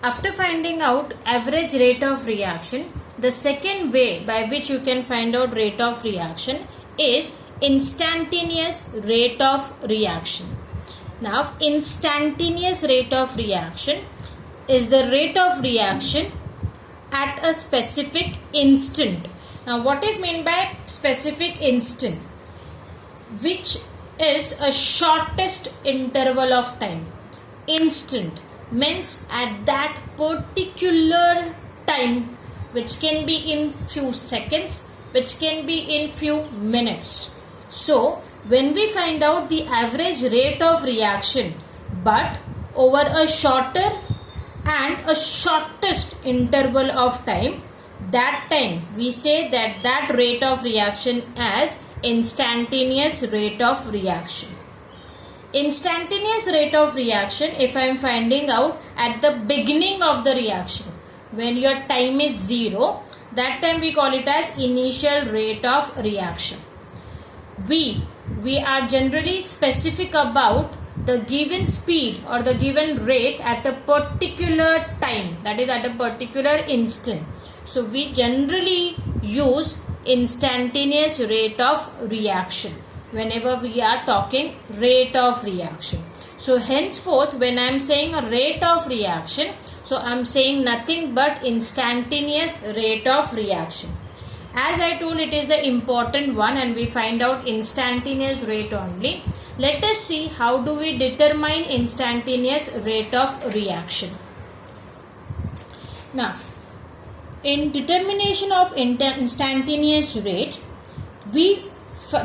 After finding out average rate of reaction, the second way by which you can find out rate of reaction is instantaneous rate of reaction. Now, instantaneous rate of reaction is the rate of reaction at a specific instant. Now, what is meant by specific instant? Which is a shortest interval of time. Instant means at that particular time, which can be in few seconds, which can be in few minutes. So when we find out the average rate of reaction but over a shorter and a shortest interval of time, that time we say that rate of reaction as instantaneous rate of reaction. Instantaneous rate of reaction, if I am finding out at the beginning of the reaction, when your time is 0, that time we call it as initial rate of reaction. We are generally specific about the given speed or the given rate at a particular time, that is at a particular instant. So we generally use instantaneous rate of reaction whenever we are talking rate of reaction. So henceforth, when I am saying a rate of reaction, so I am saying nothing but instantaneous rate of reaction. As I told, it is the important one and we find out instantaneous rate only. Let us see how do we determine instantaneous rate of reaction. Now, in determination of instantaneous rate, we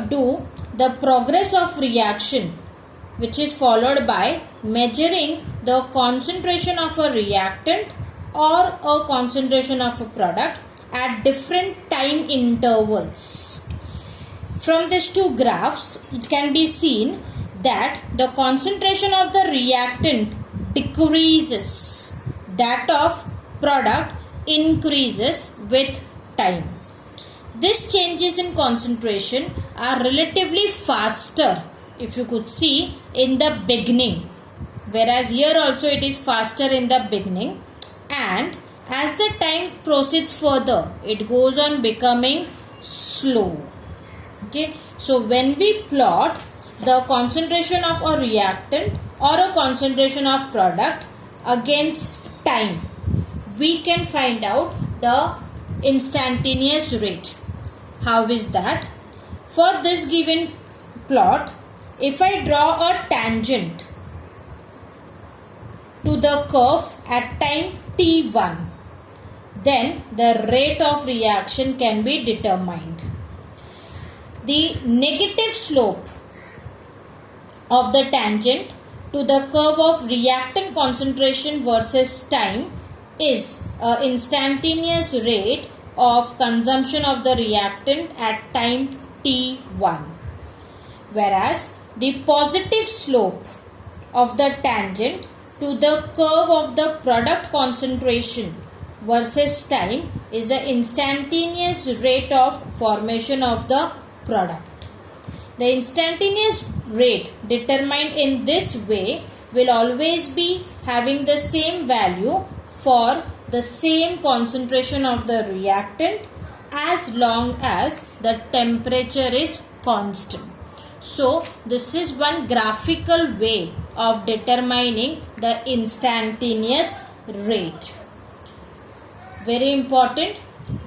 do the progress of reaction, which is followed by measuring the concentration of a reactant or a concentration of a product at different time intervals. From these two graphs, it can be seen that the concentration of the reactant decreases, that of product increases with time. These changes in concentration are relatively faster, if you could see, in the beginning, whereas here also it is faster in the beginning, and as the time proceeds further, it goes on becoming slow. Okay, so when we plot the concentration of a reactant or a concentration of product against time, we can find out the instantaneous rate. How is that? For this given plot, if I draw a tangent to the curve at time t1, then the rate of reaction can be determined. The negative slope of the tangent to the curve of reactant concentration versus time is an instantaneous rate of consumption of the reactant at time t1, whereas the positive slope of the tangent to the curve of the product concentration versus time is the instantaneous rate of formation of the product. The instantaneous rate determined in this way will always be having the same value for the same concentration of the reactant as long as the temperature is constant. So this is one graphical way of determining the instantaneous rate. Very important,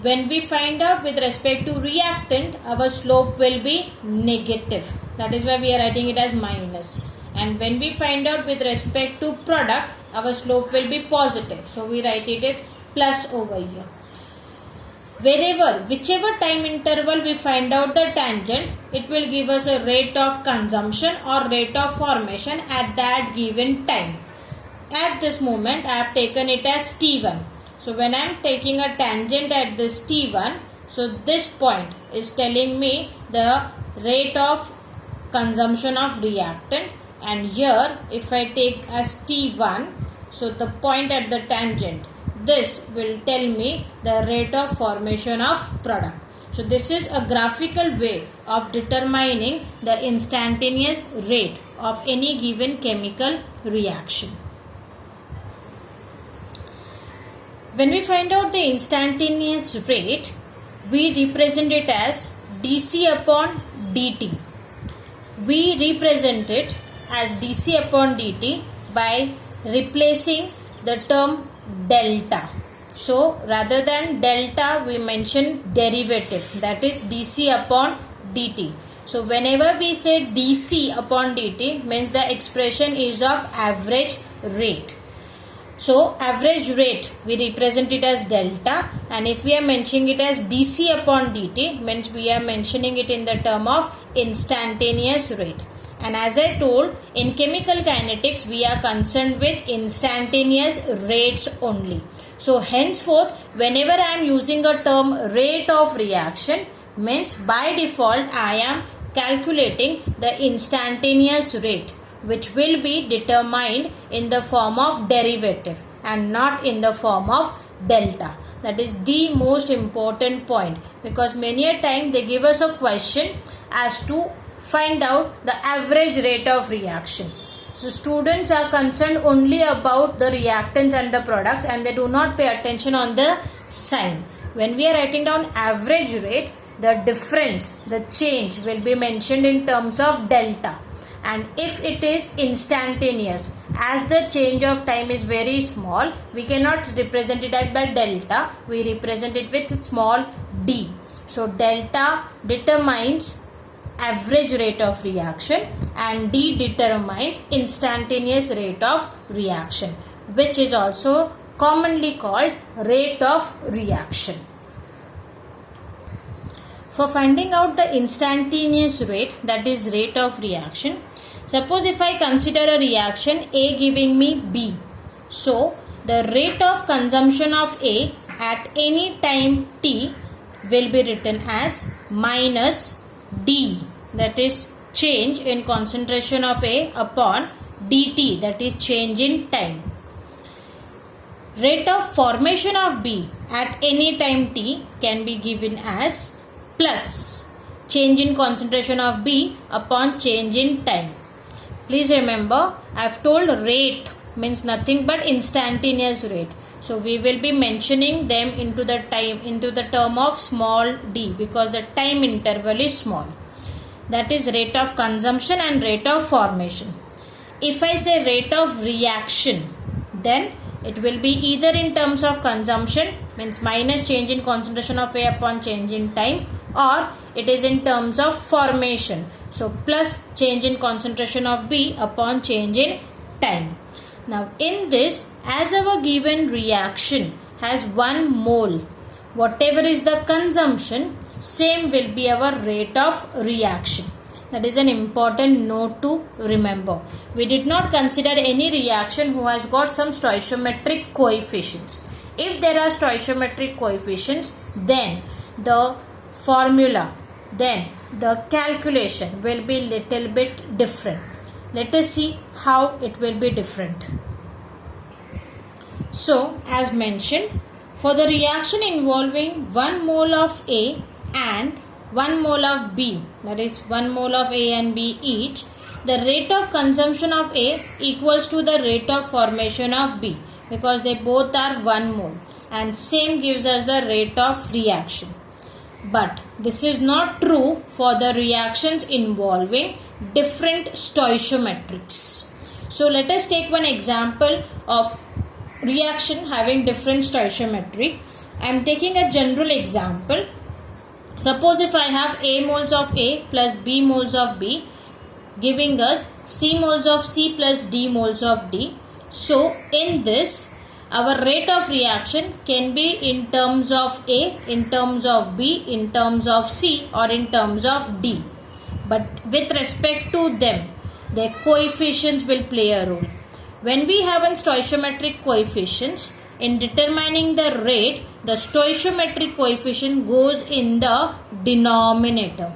when we find out with respect to reactant, our slope will be negative. That is why we are writing it as minus. And when we find out with respect to product, our slope will be positive. So we write it as plus over here. Whichever time interval we find out the tangent, it will give us a rate of consumption or rate of formation at that given time. At this moment, I have taken it as T1. So when I am taking a tangent at this T1, so this point is telling me the rate of consumption of reactant, and here if I take as T1, so the point at the tangent, this will tell me the rate of formation of product. So this is a graphical way of determining the instantaneous rate of any given chemical reaction. When we find out the instantaneous rate, we represent it as dc upon dt. We represent it as dc upon dt by replacing the term delta. So rather than delta, we mention derivative, that is dc upon dt. So whenever we say dc upon dt, means the expression is of average rate. So average rate, we represent it as delta, and if we are mentioning it as dc upon dt, means we are mentioning it in the term of instantaneous rate. And as I told, in chemical kinetics, we are concerned with instantaneous rates only. So henceforth, whenever I am using a term rate of reaction, means by default I am calculating the instantaneous rate, which will be determined in the form of derivative and not in the form of delta. That is the most important point, because many a time they give us a question as to find out the average rate of reaction. So students are concerned only about the reactants and the products, and they do not pay attention on the sign. When we are writing down average rate, the difference, the change will be mentioned in terms of delta. And if it is instantaneous, as the change of time is very small, we cannot represent it as by delta, we represent it with small d. So delta determines average rate of reaction and d determines instantaneous rate of reaction, which is also commonly called rate of reaction. For finding out the instantaneous rate, that is rate of reaction, suppose if I consider a reaction A giving me B, so the rate of consumption of A at any time t will be written as minus d, that is change in concentration of A upon dt, that is change in time. Rate of formation of B at any time t can be given as plus change in concentration of B upon change in time. Please remember, I have told rate means nothing but instantaneous rate. So we will be mentioning them into the term of small d, because the time interval is small. That is rate of consumption and rate of formation. If I say rate of reaction, then it will be either in terms of consumption, means minus change in concentration of A upon change in time, or it is in terms of formation, so plus change in concentration of B upon change in time. Now in this, as our given reaction has 1 mole, whatever is the consumption, same will be our rate of reaction. That is an important note to remember. We did not consider any reaction who has got some stoichiometric coefficients. If there are stoichiometric coefficients, then the formula, then the calculation will be little bit different. Let us see how it will be different. So as mentioned, for the reaction involving 1 mole of A and 1 mole of B, that is 1 mole of A and B each, the rate of consumption of A equals to the rate of formation of B, because they both are 1 mole, and same gives us the rate of reaction. But this is not true for the reactions involving different stoichiometrics. So let us take one example of reaction having different stoichiometry. I am taking a general example. Suppose if I have A moles of A plus B moles of B, giving us C moles of C plus D moles of D. So in this, our rate of reaction can be in terms of A, in terms of B, in terms of C, or in terms of D. But with respect to them, their coefficients will play a role. When we have an stoichiometric coefficients, in determining the rate, the stoichiometric coefficient goes in the denominator.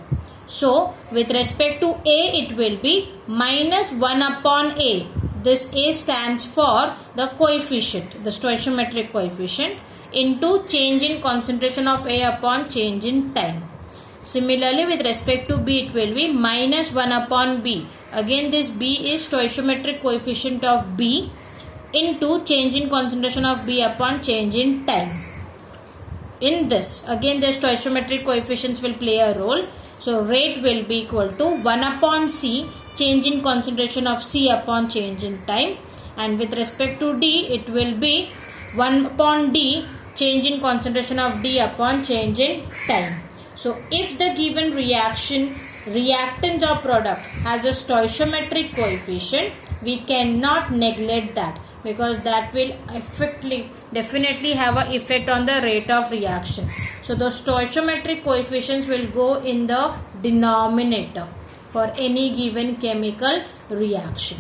So with respect to A, it will be minus 1 upon A. This A stands for the coefficient, the stoichiometric coefficient, into change in concentration of A upon change in time. Similarly, with respect to B, it will be minus 1 upon B. Again, this B is stoichiometric coefficient of B into change in concentration of B upon change in time. In this, again the stoichiometric coefficients will play a role. So rate will be equal to 1 upon C, change in concentration of C upon change in time, and with respect to D it will be 1 upon D, change in concentration of D upon change in time. So if the given reaction, reactant or product has a stoichiometric coefficient, we cannot neglect that, because that will definitely have an effect on the rate of reaction. So the stoichiometric coefficients will go in the denominator for any given chemical reaction.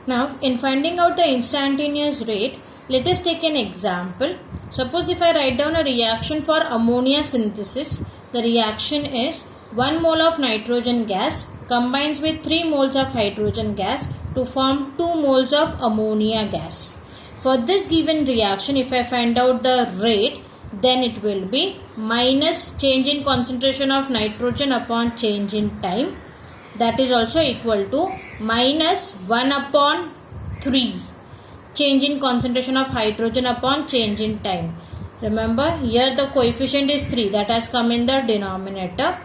Now, in finding out the instantaneous rate, let us take an example. Suppose if I write down a reaction for ammonia synthesis, the reaction is 1 mole of nitrogen gas combines with 3 moles of hydrogen gas to form 2 moles of ammonia gas. For this given reaction, if I find out the rate, then it will be minus change in concentration of nitrogen upon change in time. That is also equal to minus 1 upon 3 change in concentration of hydrogen upon change in time. Remember, here the coefficient is 3, that has come in the denominator,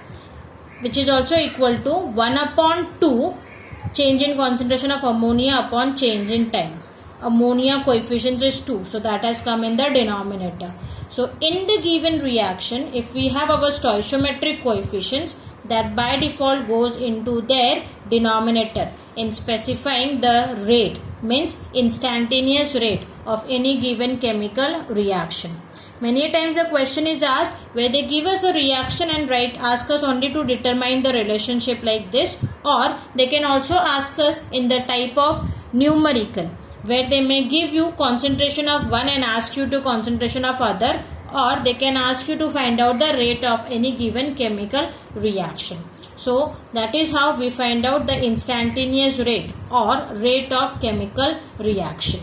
which is also equal to 1 upon 2 change in concentration of ammonia upon change in time. Ammonia coefficient is 2, so that has come in the denominator. So in the given reaction, if we have our stoichiometric coefficients, that by default goes into their denominator in specifying the rate, means instantaneous rate of any given chemical reaction. Many times the question is asked where they give us a reaction and ask us only to determine the relationship like this, or they can also ask us in the type of numerical, where they may give you concentration of one and ask you to concentration of other, or they can ask you to find out the rate of any given chemical reaction. So that is how we find out the instantaneous rate or rate of chemical reaction.